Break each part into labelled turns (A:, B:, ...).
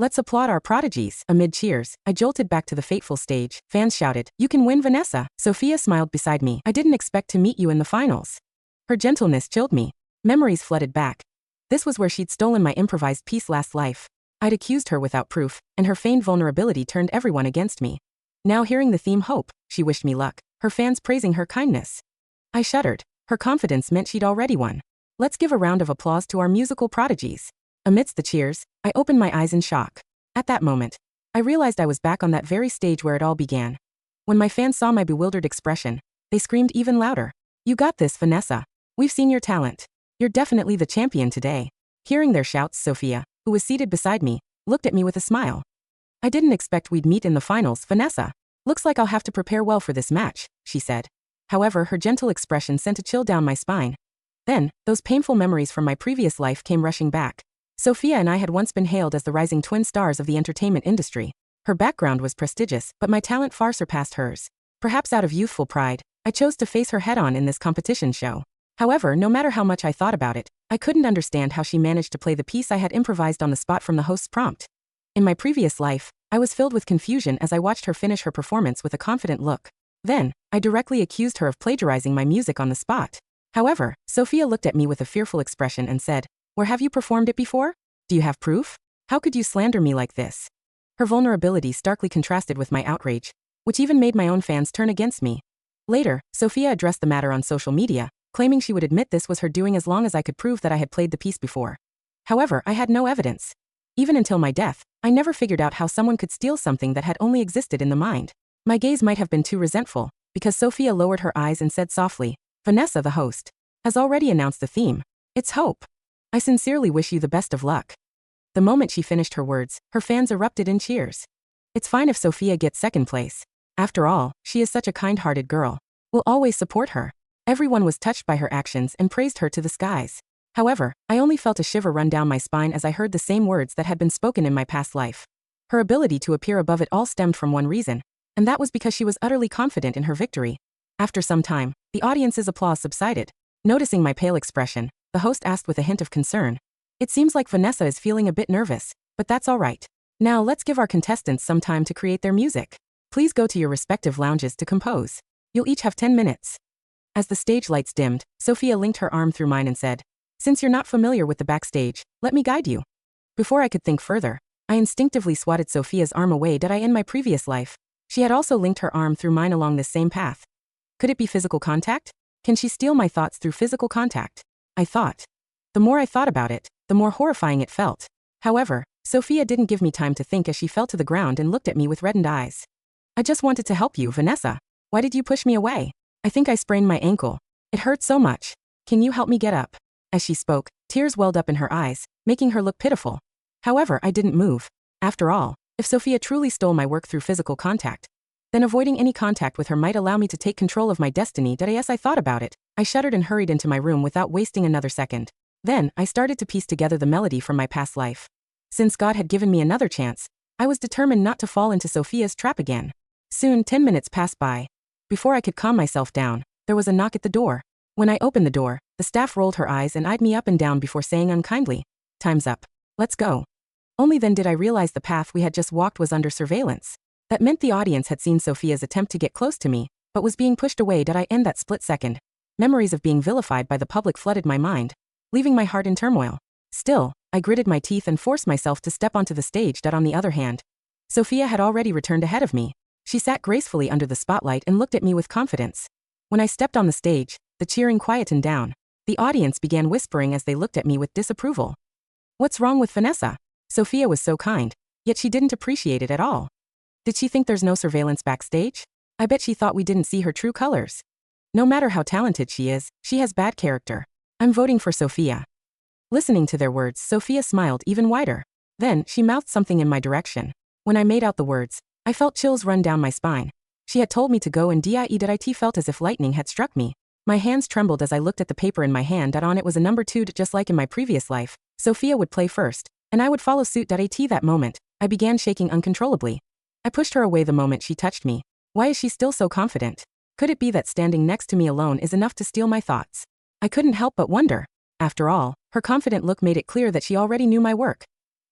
A: Let's applaud our prodigies. Amid cheers, I jolted back to the fateful stage. Fans shouted, "You can win, Vanessa." Sophia smiled beside me. "I didn't expect to meet you in the finals." Her gentleness chilled me. Memories flooded back. This was where she'd stolen my improvised piece last life. I'd accused her without proof, and her feigned vulnerability turned everyone against me. Now hearing the theme Hope, she wished me luck, her fans praising her kindness. I shuddered. Her confidence meant she'd already won. Let's give a round of applause to our musical prodigies. Amidst the cheers, I opened my eyes in shock. At that moment, I realized I was back on that very stage where it all began. When my fans saw my bewildered expression, they screamed even louder. "You got this, Vanessa. We've seen your talent. You're definitely the champion today." Hearing their shouts, Sophia, who was seated beside me, looked at me with a smile. "I didn't expect we'd meet in the finals, Vanessa. Looks like I'll have to prepare well for this match," she said. However, her gentle expression sent a chill down my spine. Then, those painful memories from my previous life came rushing back. Sophia and I had once been hailed as the rising twin stars of the entertainment industry. Her background was prestigious, but my talent far surpassed hers. Perhaps out of youthful pride, I chose to face her head-on in this competition show. However, no matter how much I thought about it, I couldn't understand how she managed to play the piece I had improvised on the spot from the host's prompt. In my previous life, I was filled with confusion as I watched her finish her performance with a confident look. Then, I directly accused her of plagiarizing my music on the spot. However, Sophia looked at me with a fearful expression and said, "Where have you performed it before? Do you have proof? How could you slander me like this?" Her vulnerability starkly contrasted with my outrage, which even made my own fans turn against me. Later, Sophia addressed the matter on social media, claiming she would admit this was her doing as long as I could prove that I had played the piece before. However, I had no evidence. Even until my death, I never figured out how someone could steal something that had only existed in the mind. My gaze might have been too resentful, because Sophia lowered her eyes and said softly, "Vanessa, the host, has already announced the theme. It's Hope. I sincerely wish you the best of luck." The moment she finished her words, her fans erupted in cheers. It's fine if Sophia gets second place. After all, she is such a kind-hearted girl. We'll always support her. Everyone was touched by her actions and praised her to the skies. However, I only felt a shiver run down my spine as I heard the same words that had been spoken in my past life. Her ability to appear above it all stemmed from one reason, and that was because she was utterly confident in her victory. After some time, the audience's applause subsided. Noticing my pale expression, the host asked with a hint of concern, "It seems like Vanessa is feeling a bit nervous, but that's all right. Now let's give our contestants some time to create their music. Please go to your respective lounges to compose. You'll each have 10 minutes. As the stage lights dimmed, Sophia linked her arm through mine and said, "Since you're not familiar with the backstage, let me guide you." Before I could think further, I instinctively swatted Sophia's arm away. Did I in my previous life? She had also linked her arm through mine along this same path. Could it be physical contact? Can she steal my thoughts through physical contact? I thought. The more I thought about it, the more horrifying it felt. However, Sophia didn't give me time to think as she fell to the ground and looked at me with reddened eyes. "I just wanted to help you, Vanessa. Why did you push me away? I think I sprained my ankle. It hurt so much. Can you help me get up?" As she spoke, tears welled up in her eyes, making her look pitiful. However, I didn't move. After all, if Sophia truly stole my work through physical contact, then avoiding any contact with her might allow me to take control of my destiny. Yes, I thought about it. I shuddered and hurried into my room without wasting another second. Then, I started to piece together the melody from my past life. Since God had given me another chance, I was determined not to fall into Sophia's trap again. Soon, 10 minutes passed by. Before I could calm myself down, there was a knock at the door. When I opened the door, the staff rolled her eyes and eyed me up and down before saying unkindly, "Time's up. Let's go." Only then did I realize the path we had just walked was under surveillance. That meant the audience had seen Sophia's attempt to get close to me, but was being pushed away. Did I end that split second? Memories of being vilified by the public flooded my mind, leaving my heart in turmoil. Still, I gritted my teeth and forced myself to step onto the stage. On the other hand, Sophia had already returned ahead of me. She sat gracefully under the spotlight and looked at me with confidence. When I stepped on the stage, the cheering quietened down. The audience began whispering as they looked at me with disapproval. "What's wrong with Vanessa? Sophia was so kind, yet she didn't appreciate it at all. Did she think there's no surveillance backstage? I bet she thought we didn't see her true colors. No matter how talented she is, she has bad character. I'm voting for Sophia." Listening to their words, Sophia smiled even wider. Then, she mouthed something in my direction. When I made out the words, I felt chills run down my spine. She had told me to go, and it felt as if lightning had struck me. My hands trembled as I looked at the paper in my hand. On it was a number 2. Just like in my previous life, Sophia would play first, and I would follow suit. That moment, I began shaking uncontrollably. I pushed her away the moment she touched me. Why is she still so confident? Could it be that standing next to me alone is enough to steal my thoughts? I couldn't help but wonder. After all, her confident look made it clear that she already knew my work.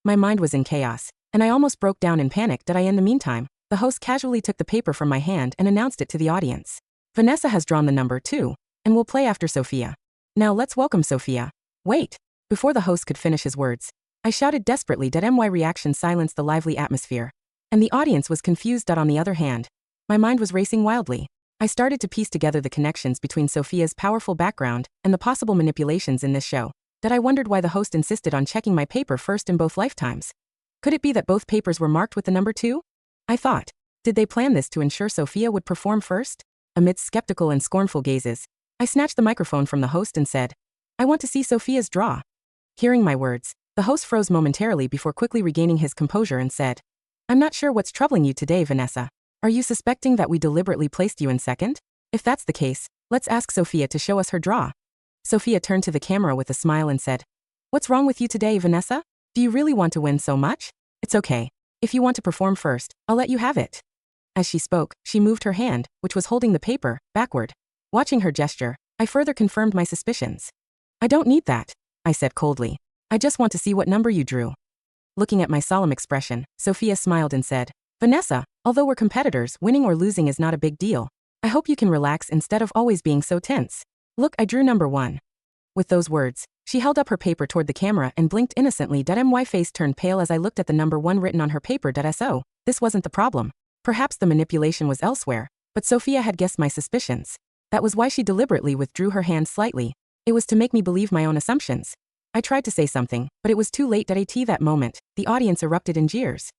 A: My mind was in chaos. and I almost broke down in panic. Did I? In the meantime, the host casually took the paper from my hand and announced it to the audience. Vanessa has drawn the number 2, and will play after Sophia. Now let's welcome Sophia. Wait. Before the host could finish his words, I shouted desperately. My reaction silenced the lively atmosphere, and the audience was confused. On the other hand, my mind was racing wildly. I started to piece together the connections between Sophia's powerful background and the possible manipulations in this show. I wondered why the host insisted on checking my paper first in both lifetimes. Could it be that both papers were marked with the number 2? I thought. Did they plan this to ensure Sophia would perform first? Amidst skeptical and scornful gazes, I snatched the microphone from the host and said, "I want to see Sophia's draw." Hearing my words, the host froze momentarily before quickly regaining his composure and said, "I'm not sure what's troubling you today, Vanessa. Are you suspecting that we deliberately placed you in second? If that's the case, let's ask Sophia to show us her draw." Sophia turned to the camera with a smile and said, "What's wrong with you today, Vanessa? Do you really want to win so much? It's okay. If you want to perform first, I'll let you have it." As she spoke, she moved her hand, which was holding the paper, backward. Watching her gesture, I further confirmed my suspicions. "I don't need that," I said coldly. "I just want to see what number you drew." Looking at my solemn expression, Sophia smiled and said, "Vanessa, although we're competitors, winning or losing is not a big deal. I hope you can relax instead of always being so tense. Look, I drew number 1. With those words, she held up her paper toward the camera and blinked innocently. My face turned pale as I looked at the number 1 written on her paper. So, this wasn't the problem. Perhaps the manipulation was elsewhere, but Sophia had guessed my suspicions. That was why she deliberately withdrew her hand slightly. It was to make me believe my own assumptions. I tried to say something, but it was too late. At that moment, the audience erupted in jeers.